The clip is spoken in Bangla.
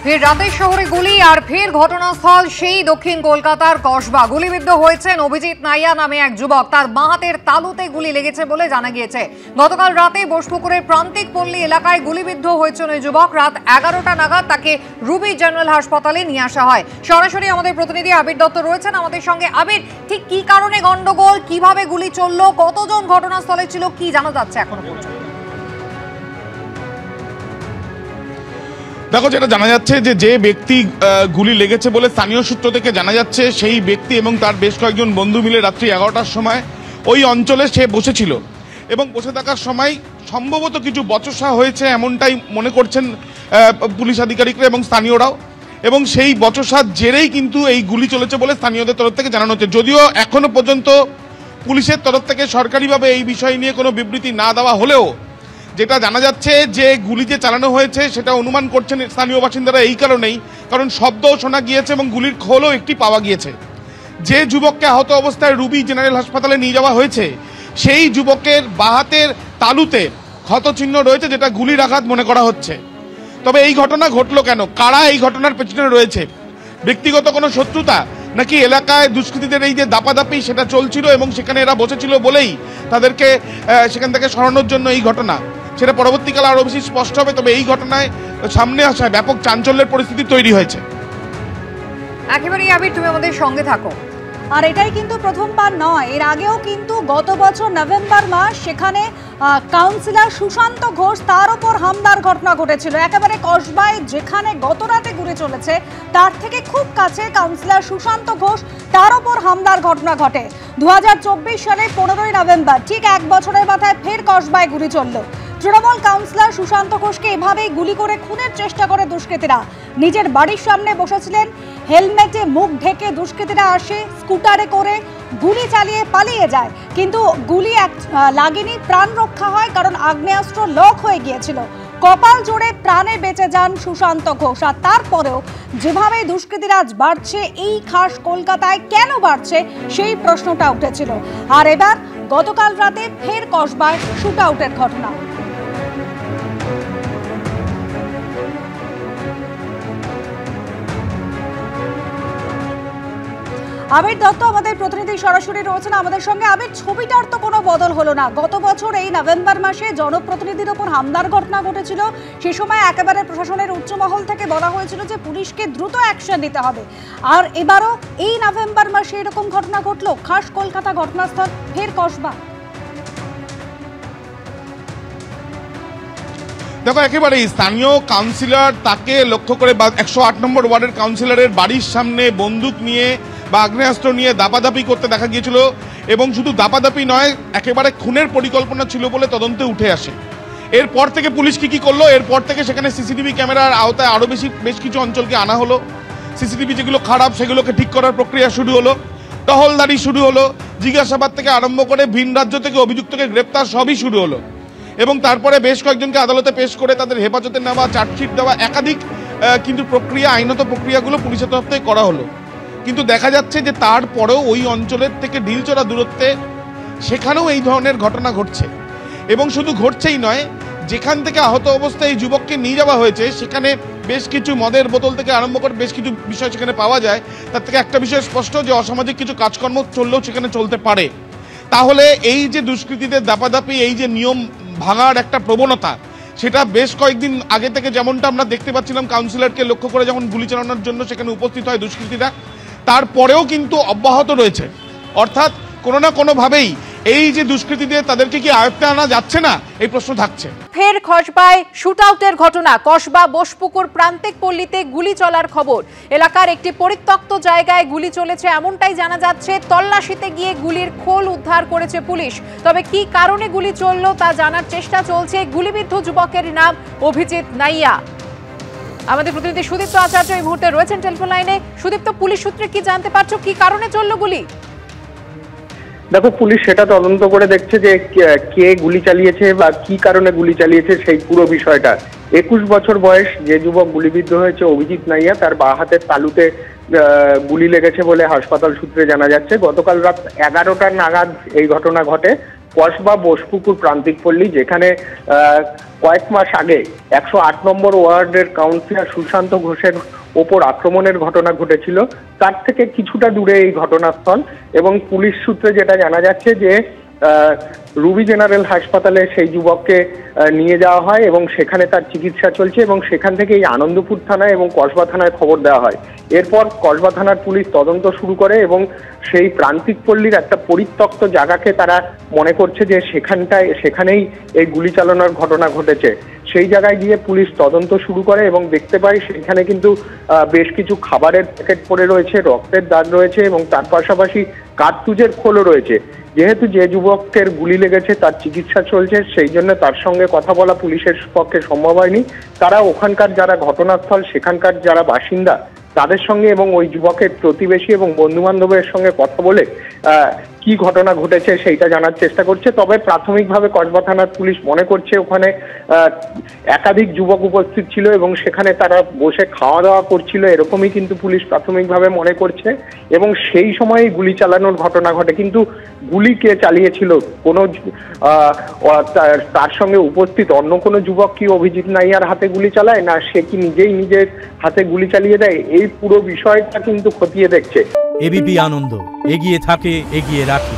ফের রাতের শহরে গুলি আর ফের ঘটনাস্থল সেই দক্ষিণ কলকাতার কসবা। গুলিবিদ্ধ হয়েছেন অভিজিৎ নাইয়া নামে এক যুবক। তার বাঁ হাতের তালুতে গুলি লেগেছে বলে জানা গিয়েছে। গতকাল রাতে বোসপুকুরের প্রান্তিক পল্লী এলাকায় গুলিবিদ্ধ হয়েছেন ওই যুবক। রাত 11টা নাগাদ তাকে রুবি জেনারেল হাসপাতালে নিয়ে আসা হয়। সরাসরি আমাদের প্রতিনিধি আবির দত্ত রয়েছেন আমাদের সঙ্গে। আবির, ঠিক কি কারণে গন্ডগোল, কিভাবে গুলি চললো, কতজন ঘটনাস্থলে ছিল, কি জানা যাচ্ছে এখনো পর্যন্ত? দেখো, যেটা জানা যাচ্ছে যে ব্যক্তি গুলি লেগেছে বলে স্থানীয় সূত্র থেকে জানা যাচ্ছে, সেই ব্যক্তি এবং তার বেশ কয়েকজন বন্ধু মিলে রাত্রি 11টার সময় ওই অঞ্চলে সে বসেছিল এবং বসে থাকার সময় সম্ভবত কিছু বচসা হয়েছে এমনটাই মনে করছেন পুলিশ আধিকারিকরা এবং স্থানীয়রাও। এবং সেই বচসার জেরেই কিন্তু এই গুলি চলেছে বলে স্থানীয়দের তরফ থেকে জানানো হচ্ছে। যদিও এখনো পর্যন্ত পুলিশের তরফ থেকে সরকারিভাবে এই বিষয় নিয়ে কোনো বিবৃতি না দেওয়া হলেও যেটা জানা যাচ্ছে যে গুলি যে চালানো হয়েছে সেটা অনুমান করছেন স্থানীয় বাসিন্দারা এই কারণেই, কারণ শব্দও শোনা গিয়েছে এবং গুলির খোলও একটি পাওয়া গিয়েছে। যে যুবককে আহত অবস্থায় রুবি জেনারেল হাসপাতালে নিয়ে যাওয়া হয়েছে সেই যুবকের বাঁ হাতের তালুতে ক্ষতচিহ্ন রয়েছে, যেটা গুলির আঘাত মনে করা হচ্ছে। তবে এই ঘটনা ঘটলো কেন, কারা এই ঘটনার পেছনে রয়েছে, ব্যক্তিগত কোনো শত্রুতা নাকি এলাকায় দুষ্কৃতীদের এই যে দাপাদাপি সেটা চলছিল এবং সেখানে এরা বসেছিল বলেই তাদেরকে সেখান থেকে সরানোর জন্য এই ঘটনা, সেটা পরবর্তীকালে আরো বেশি স্পষ্ট হবে। তবে এই ঘটনায় সামনে আসায় ব্যাপক চাঞ্চল্যের পরিস্থিতি তৈরি হয়েছে। একেবারেই আবির, তুমি আমাদের সঙ্গে থাকো। আর এটাই কিন্তু প্রথমবার নয়, এর আগেও কিন্তু গত বছর নভেম্বর মাস সেখানে কাউন্সিলর সুশান্ত ঘোষ, তার ওপর হামলার ঘটনা ঘটেছিল একেবারে কসবায়, যেখানে গত রাতে ঘুরে চলেছে তার থেকে খুব কাছে কাউন্সিলর সুশান্ত ঘোষ, তার ওপর হামলার ঘটনা ঘটে 2024 সালে 15ই নভেম্বর। ঠিক এক বছরের মাথায় ফের কসবায় গুলি চলল। তৃণমূল কাউন্সিলর সুশান্ত ঘোষকে এভাবেই গুলি করে খুনের চেষ্টা করে দুষ্কৃতীরা। নিজের বাড়ির সামনে বসেছিলেন, হেলমেটে মুখ ঢেকে দুষ্কৃতীরা আসে, স্কুটারে করে গুলি চালিয়ে পালিয়ে যায়। কিন্তু গুলি লাগেনি, প্রাণ রক্ষা হয়, কারণ আগ্নেয়াস্ত্র লক হয়ে গিয়েছিল। কপাল জোড়ে প্রাণে বেঁচে যান সুশান্ত ঘোষ। আর তারপরেও যেভাবে দুষ্কৃতীরা আজ বাড়ছে, এই খাস কলকাতায় কেন বাড়ছে সেই প্রশ্নটা উঠেছিল। আর এবার গতকাল রাতে ফের কসবায় শুট আউটের ঘটনা। আবির দত্ত আমাদের প্রতিনিধি সরাসরি রয়েছেন আমাদের সঙ্গে। আবির, ছবিটার তো কোনো বদল হলো না। গত বছর এই নভেম্বর মাসে জনপ্রতিনিধির ওপর হামলার ঘটনা ঘটেছিল, সে সময় একেবারে প্রশাসনের উচ্চ মহল থেকে বলা হয়েছিল যে পুলিশকে দ্রুত অ্যাকশন নিতে হবে। আর এবারও এই নভেম্বর মাসে এরকম ঘটনা ঘটলো, খাস কলকাতা ঘটনাস্থল ফের কসবা। দেখো, একেবারে স্থানীয় কাউন্সিলর, তাকে লক্ষ্য করে 108 নম্বর ওয়ার্ডের কাউন্সিলরের বাড়ির সামনে বন্দুক নিয়ে বা আগ্নেয়াস্ত্র নিয়ে দাপাদাপি করতে দেখা গিয়েছিল। এবং শুধু দাপাদাপি নয়, একেবারে খুনের পরিকল্পনা ছিল বলে তদন্তে উঠে আসে। এরপর থেকে পুলিশ কি করলো, এরপর থেকে সেখানে সিসিটিভি ক্যামেরার আওতায় আরও বেশ কিছু অঞ্চলকে আনা হলো। সিসিটিভি যেগুলো খারাপ সেগুলোকে ঠিক করার প্রক্রিয়া শুরু হলো, টহলদারি শুরু হলো, জিজ্ঞাসাবাদ থেকে আরম্ভ করে ভিন রাজ্য থেকে অভিযুক্তকে গ্রেপ্তার সবই শুরু হলো। এবং তারপরে বেশ কয়েকজনকে আদালতে পেশ করে তাদের হেফাজতে নেওয়া, চার্জশিট দেওয়া, একাধিক কিন্তু প্রক্রিয়া, আইনত প্রক্রিয়াগুলো পুলিশের তরফ থেকে করা হলো। কিন্তু দেখা যাচ্ছে যে তারপরেও ওই অঞ্চলের থেকে ঢিলচড়া দূরত্বে সেখানেও এই ধরনের ঘটনা ঘটছে। এবং শুধু ঘটছেই নয়, যেখান থেকে আহত অবস্থায় এই যুবককে নিয়ে যাওয়া হয়েছে সেখানে বেশ কিছু মদের বোতল থেকে আরম্ভ করে বেশ কিছু বিষয় সেখানে পাওয়া যায়। তার থেকে একটা বিষয় স্পষ্ট, যে অসামাজিক কিছু কাজকর্ম চললেও সেখানে চলতে পারে। তাহলে এই যে দুষ্কৃতীদের দাপাদাপি, এই যে নিয়ম ভাঙার একটা প্রবণতা, সেটা বেশ কয়েকদিন আগে থেকে যেমনটা আমরা দেখতে পাচ্ছিলাম, কাউন্সিলরকে লক্ষ্য করে যখন গুলি চালানোর জন্য সেখানে উপস্থিত হয় দুষ্কৃতীরা, তারপরেও কিন্তু অব্যাহত রয়েছে। অর্থাৎ কোনো না কোনোভাবেই এই যে দুষ্কৃতীদের, তাদেরকে কি আয়ত্তে আনা যাচ্ছে না, এই প্রশ্ন থাকছে। ফের কসবায় শুট আউটের ঘটনা। কসবা বোসপুকুর প্রান্তিক পল্লীতে গুলি চলার খবর। এলাকার একটি পরিত্যক্ত জায়গায় গুলি চলেছে এমনটাই জানা যাচ্ছে। তল্লাশিতে গিয়ে গুলির খোল উদ্ধার করেছে পুলিশ। তবে কি কারণে গুলি চলল তা জানার চেষ্টা চলছে। গুলিবিদ্ধ যুবকের নাম অভিজিৎ নাইয়া। আমাদের প্রতিনিধি সুদীপ্ত আচার্য এই মুহূর্তে রয়েছেন টেলিফোন লাইনে। সুদীপ্ত, পুলিশ সূত্রে কি জানতে পারছো, কি কারণে চলল গুলি? দেখো, পুলিশ সেটা তদন্ত করে দেখছে যে কে গুলি চালিয়েছে বা কি কারণে গুলি চালিয়েছে সেই পুরো বিষয়টা। 21 বছর বয়স যে যুবক গুলিবিদ্ধ হয়েছে অভিজিৎ নাইয়া, তার বাঁ হাতের তালুতে গুলি লেগেছে বলে হাসপাতাল সূত্রে জানা যাচ্ছে। গতকাল রাত 11টা নাগাদ এই ঘটনা ঘটে কসবা বোসপুকুর প্রান্তিক পল্লী, যেখানে কয়েক মাস আগে 108 নম্বর ওয়ার্ডের কাউন্সিলর সুশান্ত ঘোষের ওপর আক্রমণের ঘটনা ঘটেছিল। তার থেকে কিছুটা দূরে এই ঘটনাস্থল, এবং পুলিশ সূত্রে যেটা জানা যাচ্ছে যে রুবি জেনারেল হাসপাতালে সেই যুবককে নিয়ে যাওয়া হয় এবং সেখানে তার চিকিৎসা চলছে, এবং সেখান থেকে এই আনন্দপুর থানায় এবং কসবা থানায় খবর দেওয়া হয়। এরপর কসবা থানার পুলিশ তদন্ত শুরু করে এবং সেই প্রান্তিক পল্লীর একটা পরিত্যক্ত জায়গাকে তারা মনে করছে যে সেখানেই এই গুলি চালানোর ঘটনা ঘটেছে। সেই জায়গায় গিয়ে পুলিশ তদন্ত শুরু করে এবং দেখতে পাই সেখানে কিন্তু বেশ কিছু খাবারের প্যাকেট পড়ে রয়েছে, রক্তের দাগ রয়েছে এবং তার পাশাপাশি কার্তুজের খোলও রয়েছে। যেহেতু যে যুবকের গুলি লেগেছে তার চিকিৎসা চলছে, সেই জন্য তার সঙ্গে কথা বলা পুলিশের পক্ষে সম্ভব হয়নি। তারা ওখানকার যারা ঘটনাস্থল, সেখানকার যারা বাসিন্দা তাদের সঙ্গে এবং ওই যুবকের প্রতিবেশী এবং বন্ধু বান্ধবের সঙ্গে কথা বলে কি ঘটনা ঘটেছে সেইটা জানার চেষ্টা করছে। তবে প্রাথমিকভাবে কসবা থানার পুলিশ মনে করছে ওখানে একাধিক যুবক উপস্থিত ছিল এবং সেখানে তারা বসে খাওয়া দাওয়া করছিল, এরকমই কিন্তু পুলিশ প্রাথমিকভাবে মনে করছে। এবং সেই সময়ই গুলি চালানোর ঘটনা ঘটে। কিন্তু গুলি কে চালিয়েছিল, কোনো তার সঙ্গে উপস্থিত অন্য কোনো যুবক কি অভিজিৎ নাইয়ার হাতে গুলি চালায়, না সে কি নিজেই নিজের হাতে গুলি চালিয়ে দেয়, এই পুরো বিষয়টা কিন্তু খতিয়ে দেখছে এবিপি আনন্দ। এগিয়ে থাকে, এগিয়ে রাখে।